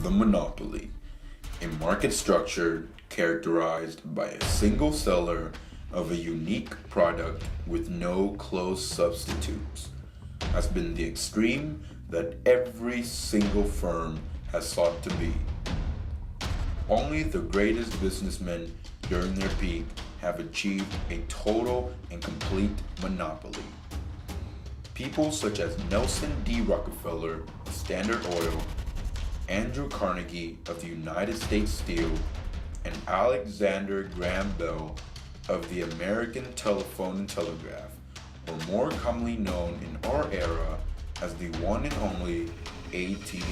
The monopoly, a market structure characterized by a single seller of a unique product with no close substitutes, has been the extreme that every single firm has sought to be. Only the greatest businessmen during their peak have achieved a total and complete monopoly. People such as Nelson D. Rockefeller of Standard Oil, Andrew Carnegie of the United States Steel, and Alexander Graham Bell of the American Telephone and Telegraph were more commonly known in our era as the one and only AT&T.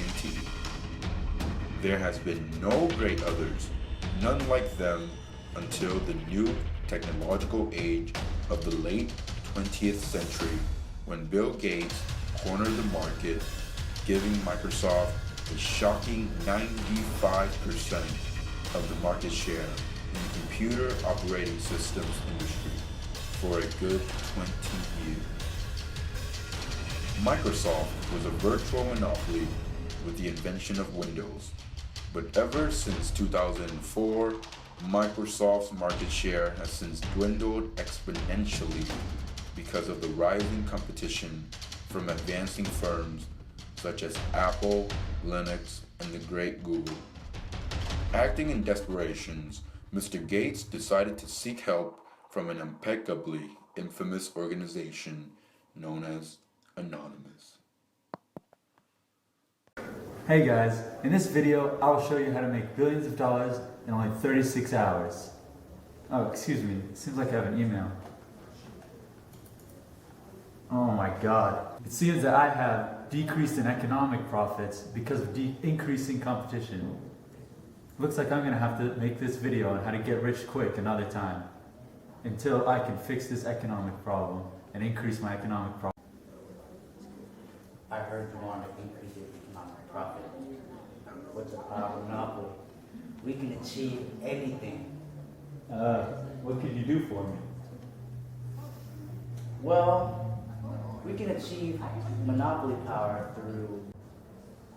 There has been no great others, none like them, until the new technological age of the late 20th century, when Bill Gates cornered the market, giving Microsoft a shocking 95% of the market share in the computer operating systems industry for a good 20 years. Microsoft was a virtual monopoly with the invention of Windows, but ever since 2004, Microsoft's market share has since dwindled exponentially because of the rising competition from advancing firms such as Apple, Linux, and the great Google. Acting in desperation, Mr. Gates decided to seek help from an impeccably infamous organization known as Anonymous. Hey guys, in this video I will show you how to make billions of dollars in only 36 hours. Oh, excuse me, it seems like I have an email. Oh my god. It seems that I have decreased in economic profits because of increasing competition. Looks like I'm gonna have to make this video on how to get rich quick another time until I can fix this economic problem and increase my economic profit. I heard you want to increase your economic profit. With the power of monopoly, we can achieve anything. What could you do for me? Well, we can achieve monopoly power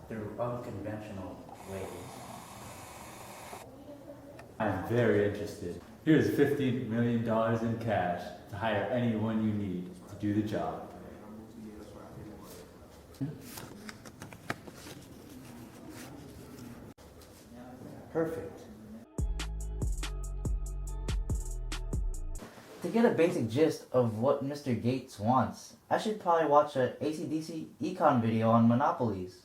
through unconventional ways. I'm very interested. Here's $15 million in cash to hire anyone you need to do the job. Perfect. To get a basic gist of what Mr. Gates wants, I should probably watch an AC/DC econ video on monopolies.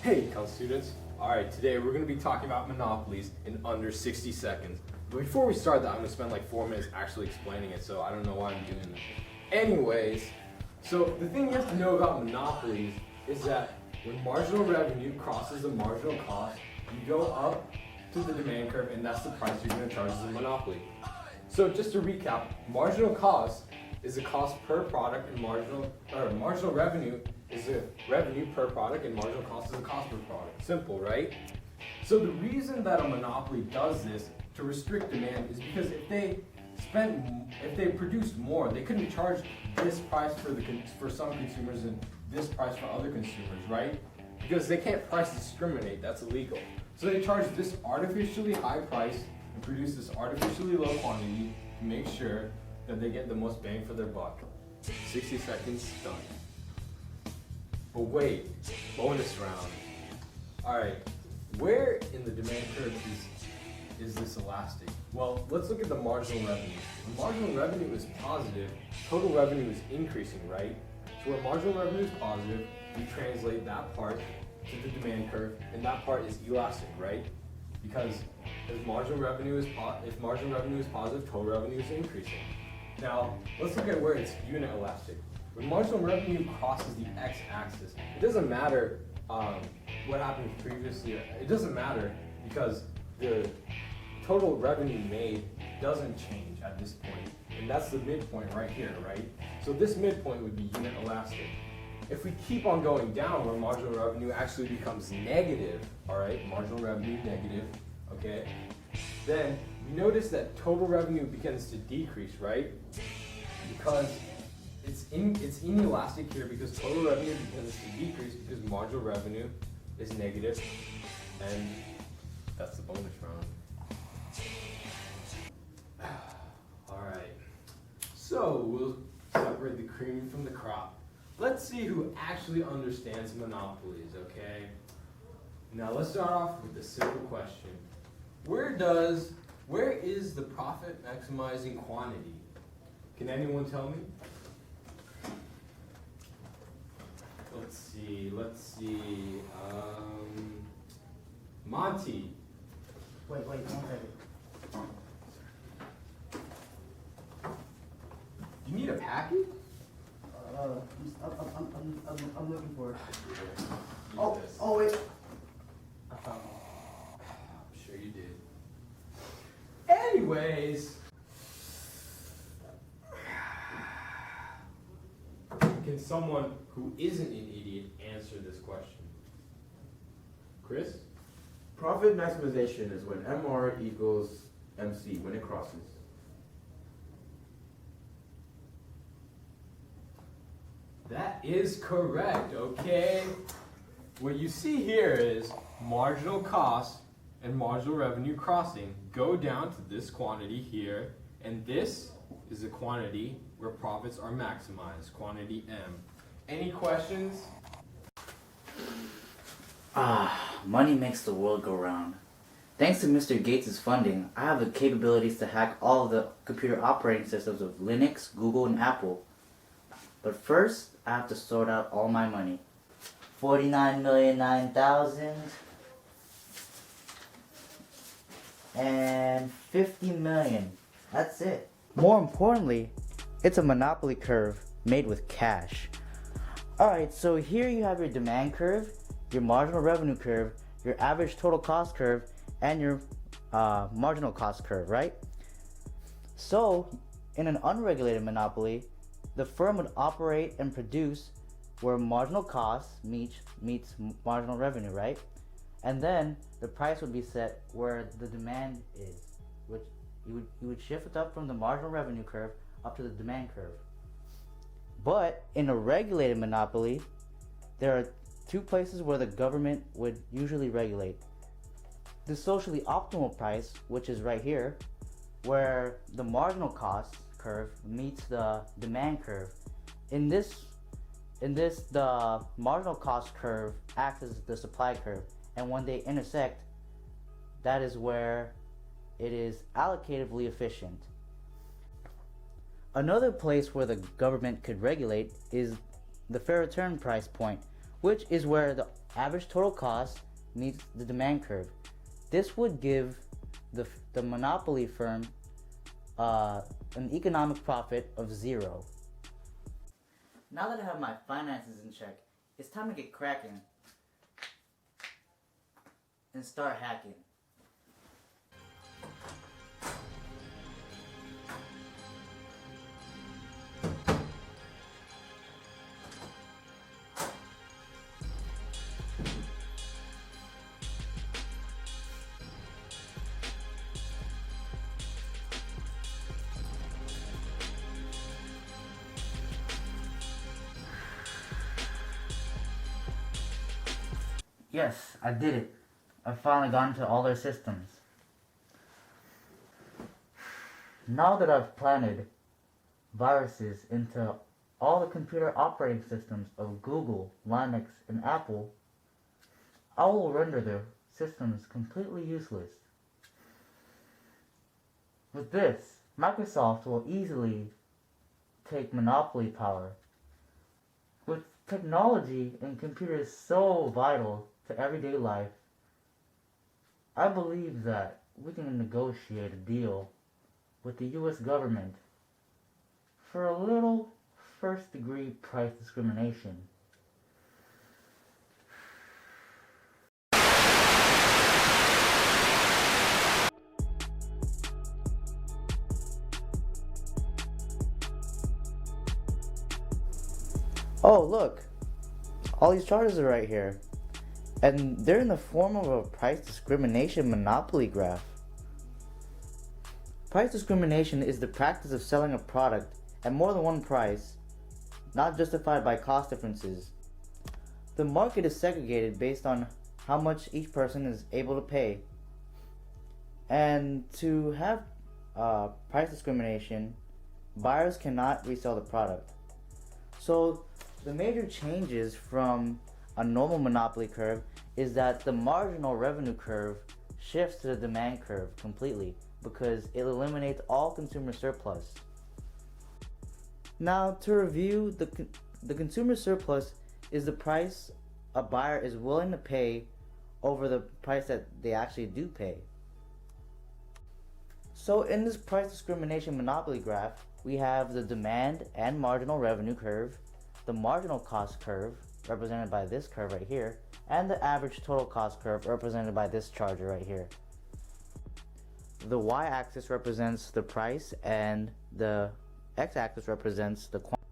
Hey econ students! Alright, today we're going to be talking about monopolies in under 60 seconds. But before we start that, I'm going to spend like 4 minutes actually explaining it, so I don't know why I'm doing this. Anyways, so the thing you have to know about monopolies is that when marginal revenue crosses the marginal cost, you go up to the demand curve, and that's the price you're going to charge as a monopoly. So just to recap, marginal cost is the cost per product, and marginal revenue is the revenue per product, and marginal cost is the cost per product. Simple, right? So the reason that a monopoly does this to restrict demand is because if they produced more, they couldn't charge this price for some consumers and this price for other consumers, right? Because they can't price discriminate, that's illegal. So they charge this artificially high price and produce this artificially low quantity to make sure that they get the most bang for their buck. 60 seconds, done. But wait, bonus round. Alright, where in the demand curve is this elastic? Well, let's look at the marginal revenue. When marginal revenue is positive, total revenue is increasing, right? So where marginal revenue is positive, we translate that part to the demand curve, and that part is elastic, right? Because if marginal revenue is positive, total revenue is increasing. Now, let's look at where it's unit elastic. When marginal revenue crosses the x-axis, it doesn't matter what happened previously. It doesn't matter because the total revenue made doesn't change at this point, and that's the midpoint right here, right? So this midpoint would be unit elastic. If we keep on going down where marginal revenue actually becomes negative, all right, marginal revenue negative, okay, then we notice that total revenue begins to decrease, right? Because it's inelastic here because total revenue begins to decrease because marginal revenue is negative, and that's the bonus round. Alright, so we'll separate the cream from the crop. Let's see who actually understands monopolies, okay? Now let's start off with a simple question. Where is the profit maximizing quantity? Can anyone tell me? Let's see. Monty. Wait, 1 second. You need a packet? I'm looking for it. Oh, Wait. I found it. I'm sure you did. Anyways. Can someone who isn't an idiot answer this question? Chris? Profit maximization is when MR equals MC, when it crosses. That is correct, okay? What you see here is marginal cost and marginal revenue crossing go down to this quantity here, and this is the quantity where profits are maximized, quantity M. Any questions? Money makes the world go round. Thanks to Mr. Gates' funding, I have the capabilities to hack all of the computer operating systems of Linux, Google, and Apple. But first, I have to sort out all my money. 49,009,000 and 50 million. That's it. More importantly, it's a monopoly curve made with cash. Alright, so here you have your demand curve, your marginal revenue curve, your average total cost curve, and your marginal cost curve, right? So, in an unregulated monopoly, the firm would operate and produce where marginal cost meets marginal revenue, right? And then the price would be set where the demand is, which you would shift it up from the marginal revenue curve up to the demand curve. But in a regulated monopoly, there are two places where the government would usually regulate. The socially optimal price, which is right here, where the marginal cost curve meets the demand curve. In this, the marginal cost curve acts as the supply curve, and when they intersect, that is where it is allocatively efficient. Another place where the government could regulate is the fair return price point, which is where the average total cost meets the demand curve. This would give the monopoly firm an economic profit of 0. Now that I have my finances in check, it's time to get cracking and start hacking. Yes, I did it. I've finally gotten to all their systems. Now that I've planted viruses into all the computer operating systems of Google, Linux, and Apple, I will render their systems completely useless. With this, Microsoft will easily take monopoly power. With technology and computers so vital to everyday life, I believe that we can negotiate a deal with the US government for a little first-degree price discrimination. Oh, look! All these charges are right here. And they're in the form of a price discrimination monopoly graph. Price discrimination is the practice of selling a product at more than one price, not justified by cost differences. The market is segregated based on how much each person is able to pay. And to have price discrimination, buyers cannot resell the product. So the major changes from a normal monopoly curve is that the marginal revenue curve shifts to the demand curve completely because it eliminates all consumer surplus. Now, to review, the consumer surplus is the price a buyer is willing to pay over the price that they actually do pay. So in this price discrimination monopoly graph, we have the demand and marginal revenue curve, the marginal cost curve, represented by this curve right here, and the average total cost curve, represented by this chart right here. The y-axis represents the price and the x-axis represents the quantity.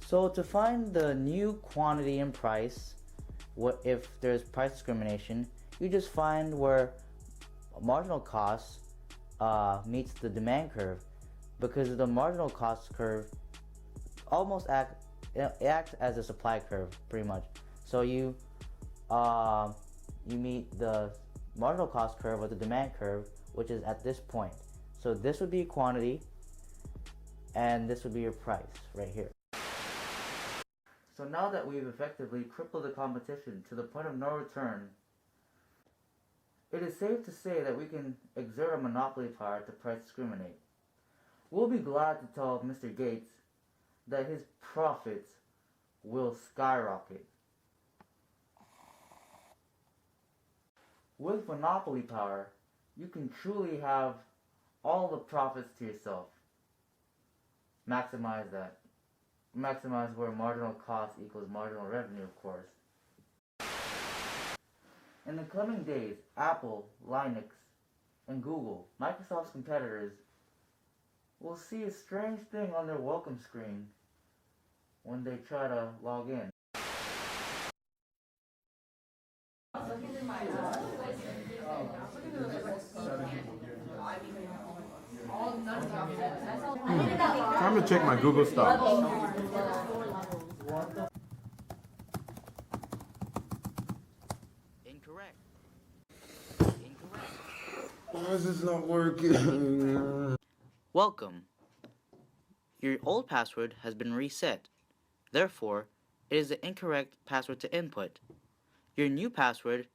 So to find the new quantity and price, if there's price discrimination, you just find where marginal cost meets the demand curve, because the marginal cost curve almost acts as a supply curve pretty much. So you meet the marginal cost curve with the demand curve, which is at this point. So this would be quantity and this would be your price right here. So now that we've effectively crippled the competition to the point of no return, it is safe to say that we can exert a monopoly power to price discriminate. We'll be glad to tell Mr. Gates that his profits will skyrocket. With monopoly power, you can truly have all the profits to yourself. Maximize that. Maximize where marginal cost equals marginal revenue, of course. In the coming days, Apple, Linux, and Google, Microsoft's competitors, will see a strange thing on their welcome screen when they try to log in. Time to check my Google stocks. Incorrect. Why is this not working? Welcome. Your old password has been reset. Therefore, it is the incorrect password to input. Your new password